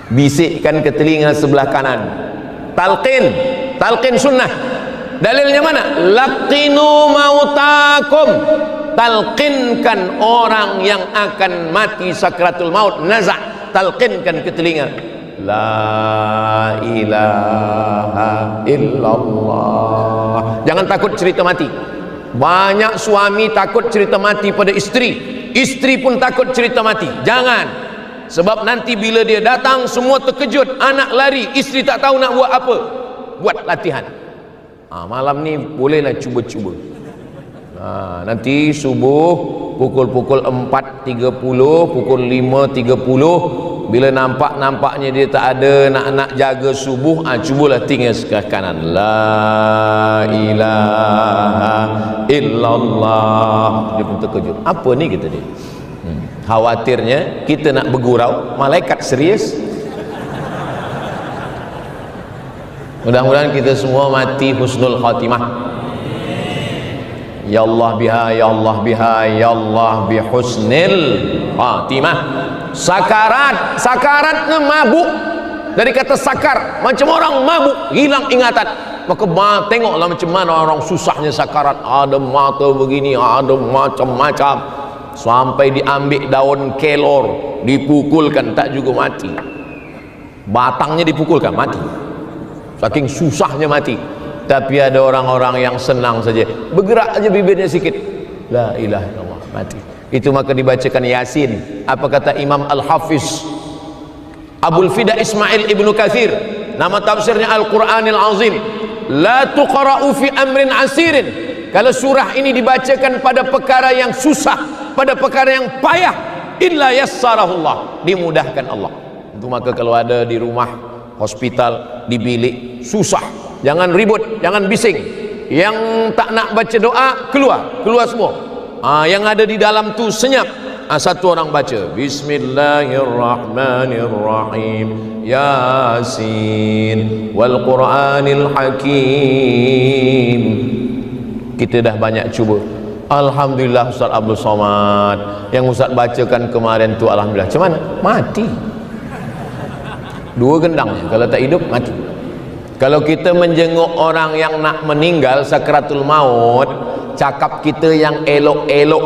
Bisikkan ke telinga sebelah kanan, talqin sunnah. Dalilnya mana? Laqinu mautakum, talqinkan orang yang akan mati sakratul maut, nazak, talqinkan ke telinga, la ilaha illallah. Jangan takut cerita mati. Banyak suami takut cerita mati pada isteri pun takut cerita mati. Jangan, sebab nanti bila dia datang semua terkejut, anak lari, isteri tak tahu nak buat apa. Buat latihan. Malam ni bolehlah cuba-cuba. Nanti subuh pukul 4.30, pukul 5.30 Bila nampaknya dia tak ada nak jaga subuh, cubalah tinggal sebelah kanan, la ilaha illallah. Dia pun terkejut, apa ni kata dia. Khawatirnya kita nak bergurau, malaikat serius. Mudah-mudahan kita semua mati husnul khatimah. Ya Allah biha, ya Allah biha, ya Allah bihusnil khatimah. Sakaratnya mabuk. Dari kata sakar, macam orang mabuk, hilang ingatan. Maka tengoklah macam mana orang susahnya sakarat. Ada mata begini, ada macam-macam, sampai diambil daun kelor, dipukulkan tak juga mati. Batangnya dipukulkan mati, saking susahnya mati. Tapi ada orang-orang yang senang saja, bergerak aja bibirnya sikit, la ilaha illallah, mati. Itu maka dibacakan Yasin. Apa kata Imam Al-Hafiz Abul Fida Ismail Ibnu Katsir, nama tafsirnya Al-Quranil Azim, la tuqra'u fi amrin asirin. Kalau surah ini dibacakan pada perkara yang susah, pada perkara yang payah, illa yassarahullah, dimudahkan Allah. Itu maka kalau ada di rumah, hospital, di bilik, susah, jangan ribut, jangan bising. Yang tak nak baca doa, keluar semua. Yang ada di dalam tu senyap. Satu orang baca Bismillahirrahmanirrahim, Yasin wal Quranil Hakim. Kita dah banyak cuba. Alhamdulillah Ustaz Abdul Somad yang Ustaz bacakan kemarin tu, alhamdulillah. Macam mana? Mati. Dua gendangnya, kalau tak hidup mati. Kalau kita menjenguk orang yang nak meninggal sakratul maut, cakap kita yang elok-elok.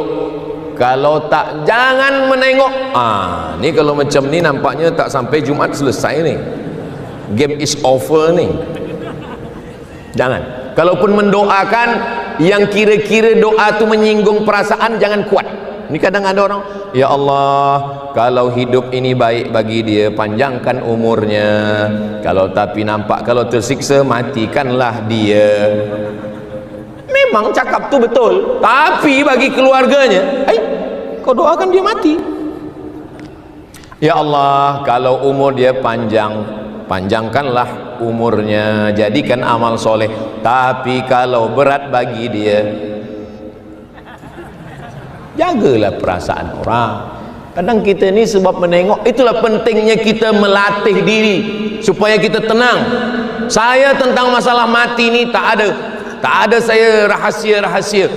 Kalau tak, jangan menengok. Ni kalau macam ni nampaknya tak sampai Jumaat selesai ni, game is over ni. Jangan. Kalaupun mendoakan yang kira-kira doa tu menyinggung perasaan, jangan kuat. Ini kadang ada orang, ya Allah, kalau hidup ini baik bagi dia, panjangkan umurnya. Kalau tapi nampak kalau tersiksa, matikanlah dia. Memang cakap tu betul, tapi bagi keluarganya, kau doakan dia mati. Ya Allah, kalau umur dia panjang, panjangkanlah umurnya, jadikan amal soleh. Tapi kalau berat bagi dia, jagalah perasaan orang. Kadang kita ni sebab menengok, itulah pentingnya kita melatih diri supaya kita tenang. Saya tentang masalah mati ni tak ada saya rahsia-rahsia.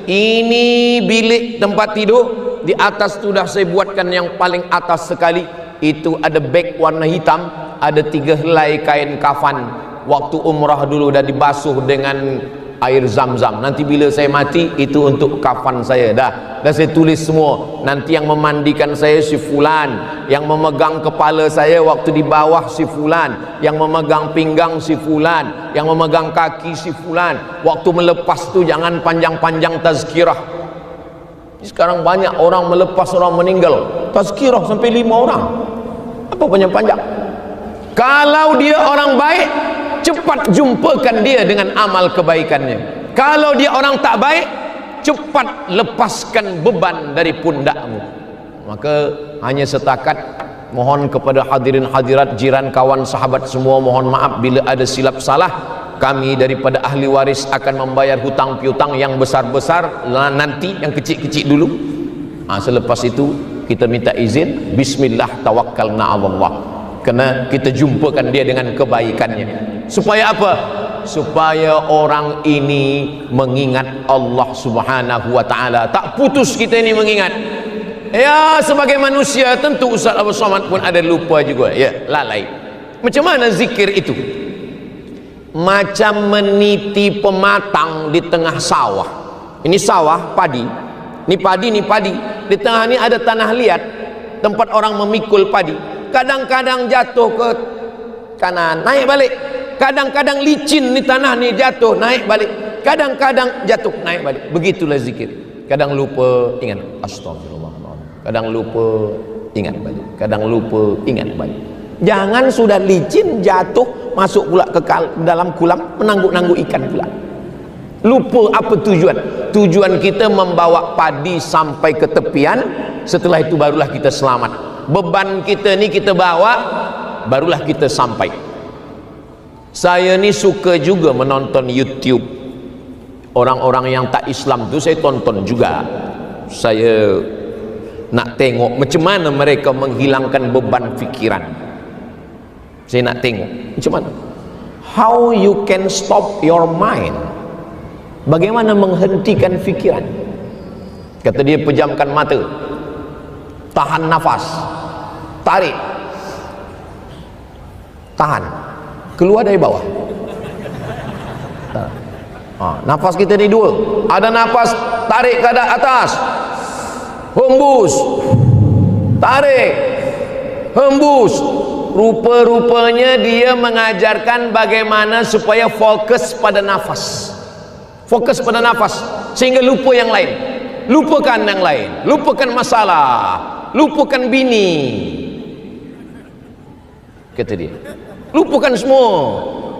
Ini bilik tempat tidur, di atas tu dah saya buatkan yang paling atas sekali. Itu ada beg warna hitam, ada 3 helai kain kafan. Waktu umrah dulu dah dibasuh dengan air zam-zam. Nanti bila saya mati, itu untuk kafan saya. Dah saya tulis semua. Nanti yang memandikan saya si fulan, yang memegang kepala saya waktu di bawah si fulan, yang memegang pinggang si fulan, yang memegang kaki si fulan. Waktu melepas tu jangan panjang-panjang tazkirah. Sekarang banyak orang melepas orang meninggal, tazkirah sampai 5 orang. Apa panjang-panjang? Kalau dia orang baik, cepat jumpakan dia dengan amal kebaikannya. Kalau dia orang tak baik, cepat lepaskan beban dari pundakmu. Maka hanya setakat mohon kepada hadirin hadirat, jiran, kawan, sahabat semua, mohon maaf bila ada silap salah. Kami daripada ahli waris akan membayar hutang piutang yang besar-besar nanti, yang kecil-kecil dulu. Selepas itu kita minta izin, bismillah tawakkalna 'alallah. Kena kita jumpakan dia dengan kebaikannya. Supaya apa? Supaya orang ini mengingat Allah Subhanahu wa ta'ala. Tak putus kita ini mengingat. Ya, sebagai manusia tentu Ustaz Abdul Somad pun ada lupa juga, ya, lalai. Macam mana zikir itu? Macam meniti pematang di tengah sawah. Ini sawah padi, ini padi. Di tengah ini ada tanah liat, tempat orang memikul padi. Kadang-kadang jatuh ke kanan, naik balik. Kadang-kadang licin di tanah ni, jatuh, naik balik. Kadang-kadang jatuh, naik balik. Begitulah zikir. Kadang lupa, ingat astagfirullahaladzim. Kadang lupa, ingat balik. Kadang lupa, ingat balik. Jangan sudah licin, jatuh, masuk pula ke dalam kolam, menangguk-nangguk ikan pula. Lupa apa tujuan. Tujuan kita membawa padi sampai ke tepian. Setelah itu barulah kita selamat. beban kita ni kita bawa, barulah kita sampai. Saya ni suka juga menonton YouTube orang-orang yang tak Islam tu, saya tonton juga. Saya nak tengok macam mana mereka menghilangkan beban fikiran. Saya nak tengok macam mana, how you can stop your mind, bagaimana menghentikan fikiran. Kata dia, pejamkan mata, tahan nafas, tarik, tahan, keluar dari bawah. Nafas kita ni dua, ada nafas tarik ke atas, hembus, tarik, hembus. Rupa-rupanya dia mengajarkan bagaimana supaya fokus pada nafas, fokus pada nafas, sehingga lupa yang lain, lupakan yang lain, lupakan masalah, lupakan bini, kata dia, lupakan semua,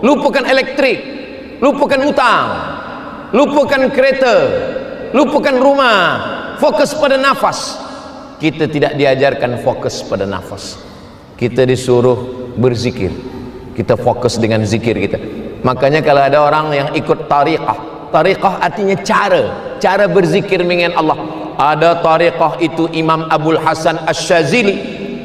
lupakan elektrik, lupakan hutang, lupakan kereta, lupakan rumah, fokus pada nafas. Kita tidak diajarkan fokus pada nafas, kita disuruh berzikir, kita fokus dengan zikir kita. Makanya kalau ada orang yang ikut tariqah, tariqah artinya cara berzikir mengingat Allah. Ada tariqah itu Imam Abul Hasan Asy-Syadzili,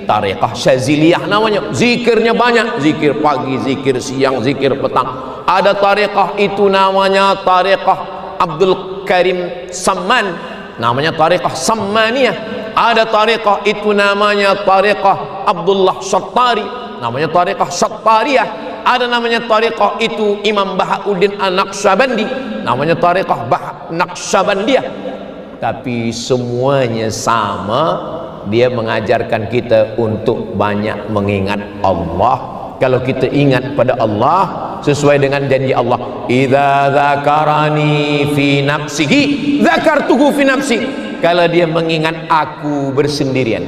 tariqah Syadziliyah namanya, zikirnya banyak, zikir pagi, zikir siang, zikir petang. Ada tariqah itu namanya tariqah Abdul Karim Samman, namanya tariqah Sammaniyah. Ada tariqah itu namanya tariqah Abdullah Syattari, namanya tariqah Syattariyah. Ada namanya tariqah itu Imam Bahauddin An-Naqsyabandi, namanya tariqah Naqsyabandiyah. Tapi semuanya sama, dia mengajarkan kita untuk banyak mengingat Allah. Kalau kita ingat pada Allah sesuai dengan janji Allah, idza dzakarani fi nafsihi dzakartuhu fi nafsi. Kalau dia mengingat aku bersendirian,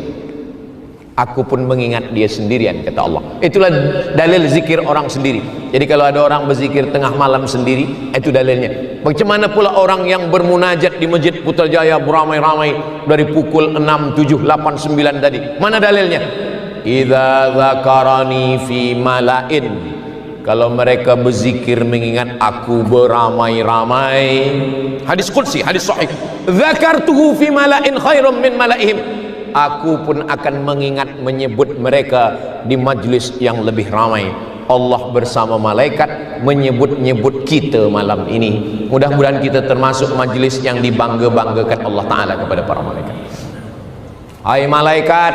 aku pun mengingat dia sendirian, kata Allah. Itulah dalil zikir orang sendiri. Jadi kalau ada orang berzikir tengah malam sendiri, itu dalilnya. Macam mana pula orang yang bermunajat di Masjid Putrajaya beramai-ramai dari pukul 6, 7, 8, 9 tadi, mana dalilnya? Idza dzakarani fi malain, kalau mereka berzikir mengingat aku beramai-ramai, hadis qudsi, hadis sahih, dzakartuhu fi malain khairum min malaihim, aku pun akan mengingat menyebut mereka di majlis yang lebih ramai. Allah bersama malaikat menyebut-nyebut kita malam ini. Mudah-mudahan kita termasuk majlis yang dibangga-banggakan Allah Ta'ala kepada para malaikat. Hai malaikat,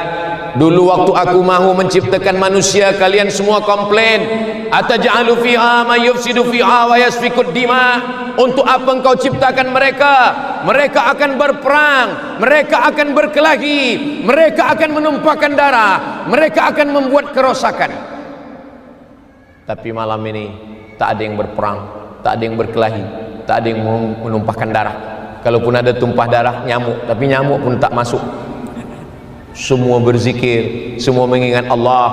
dulu waktu aku mahu menciptakan manusia, kalian semua komplain, ataj'alu fiha may yufsidu fiha wa yasfikud dima. Untuk apa engkau ciptakan mereka? Mereka akan berperang, mereka akan berkelahi, mereka akan menumpahkan darah, mereka akan membuat kerosakan. Tapi malam ini tak ada yang berperang, tak ada yang berkelahi, tak ada yang menumpahkan darah. Kalaupun ada tumpah darah, nyamuk, tapi nyamuk pun tak masuk. Semua berzikir, semua mengingat Allah.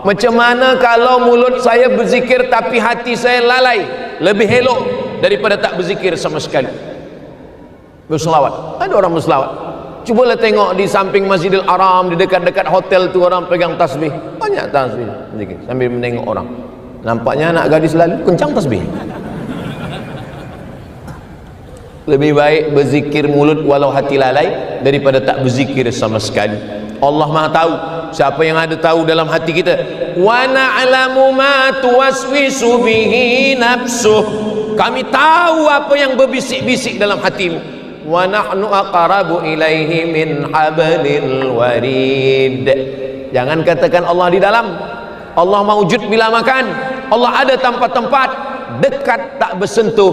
Macam mana kalau mulut saya berzikir tapi hati saya lalai? Lebih elok daripada tak berzikir sama sekali. Berselawat, ada orang berselawat. Cubalah tengok di samping Masjidil Haram, di dekat-dekat hotel tu orang pegang tasbih, banyak tasbih berzikir sambil menengok orang. Nampaknya anak gadis lalu kencang tasbih. Lebih baik berzikir mulut walau hati lalai daripada tak berzikir sama sekali. Allah Maha tahu siapa yang ada tahu dalam hati kita. Wa na'lamu ma tuwaswisu bihi nafsuh, kami tahu apa yang berbisik-bisik dalam hatimu. Wa nahnu aqrabu ilaihi min hablil warid. Jangan katakan Allah di dalam. Allah mawujud bila makan, Allah ada tanpa tempat, dekat tak bersentuh,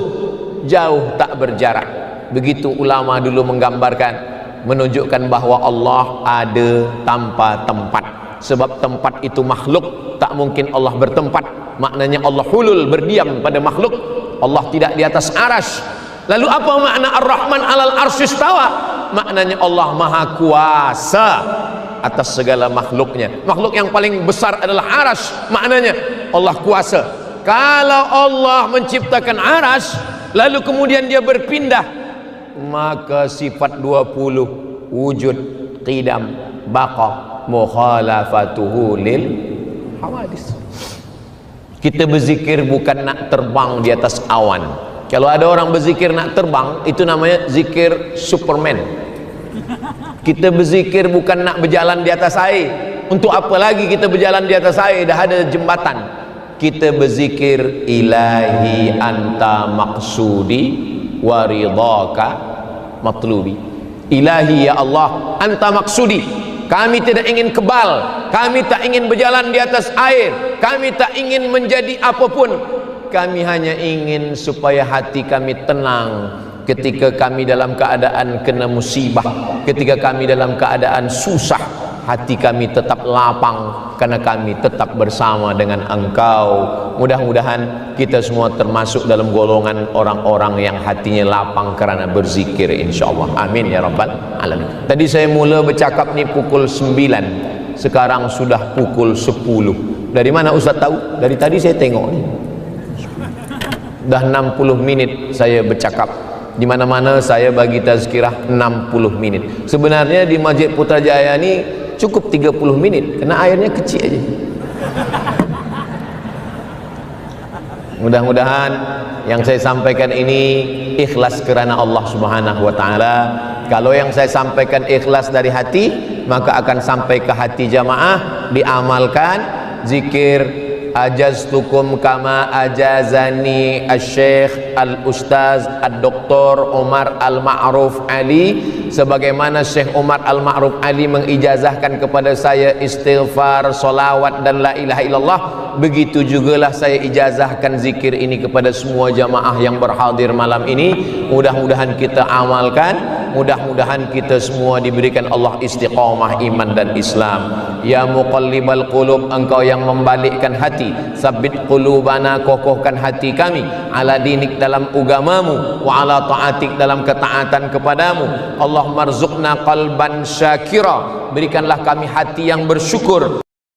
jauh tak berjarak. Begitu ulama dulu menggambarkan, menunjukkan bahwa Allah ada tanpa tempat. Sebab tempat itu makhluk, tak mungkin Allah bertempat. Maknanya Allah hulul, berdiam pada makhluk. Allah tidak di atas arsy. Lalu apa makna Ar-Rahman alal arsy istawa? Maknanya Allah maha kuasa atas segala makhluknya. Makhluk yang paling besar adalah arsy, maknanya Allah kuasa. Kalau Allah menciptakan arsy lalu kemudian dia berpindah, maka sifat 20 wujud, qidam, baqa mukhalafatuhu lil hawadis. Kita berzikir bukan nak terbang di atas awan. Kalau ada orang berzikir nak terbang, itu namanya zikir Superman. Kita berzikir bukan nak berjalan di atas air. Untuk apa lagi kita berjalan di atas air? Dah ada jembatan. Kita berzikir ilahi anta maksudi wa ridhaka matlubi. Ilahi ya Allah, anta maksudi. Kami tidak ingin kebal, kami tak ingin berjalan di atas air, kami tak ingin menjadi apapun. Kami hanya ingin supaya hati kami tenang ketika kami dalam keadaan kena musibah, ketika kami dalam keadaan susah. Hati kami tetap lapang karena kami tetap bersama dengan Engkau. Mudah-mudahan kita semua termasuk dalam golongan orang-orang yang hatinya lapang karena berzikir, insyaAllah. Amin ya Rabbal Alamin. Tadi saya mula bercakap ni pukul 9, sekarang sudah pukul 10. Dari mana Ustaz tahu? Dari tadi saya tengok ni dah 60 minit saya bercakap. Di mana-mana saya bagi tazkirah 60 minit. Sebenarnya di Masjid Putrajaya ni cukup 30 minit kerana airnya kecil aja. Mudah-mudahan yang saya sampaikan ini ikhlas kerana Allah Subhanahu wa taala. Kalau yang saya sampaikan ikhlas dari hati, maka akan sampai ke hati jamaah, diamalkan. Zikir ajaztukum kama ajazani asy-syekh al-ustaz ad-doktor Umar Al-Ma'ruf Ali, sebagaimana Syekh Umar Al-Ma'ruf Ali mengijazahkan kepada saya istighfar, solawat dan la ilaha illallah, begitu jugalah saya ijazahkan zikir ini kepada semua jamaah yang berhadir malam ini. Mudah-mudahan kita amalkan, mudah-mudahan kita semua diberikan Allah istiqamah iman dan Islam. Ya muqallibal qulub, engkau yang membalikkan hati, sabbit qulubana, kokohkan hati kami, ala dinik, dalam agamamu, wa ala ta'atik, dalam ketaatan kepadamu. Allahumma rzuqna qalban syakira, berikanlah kami hati yang bersyukur.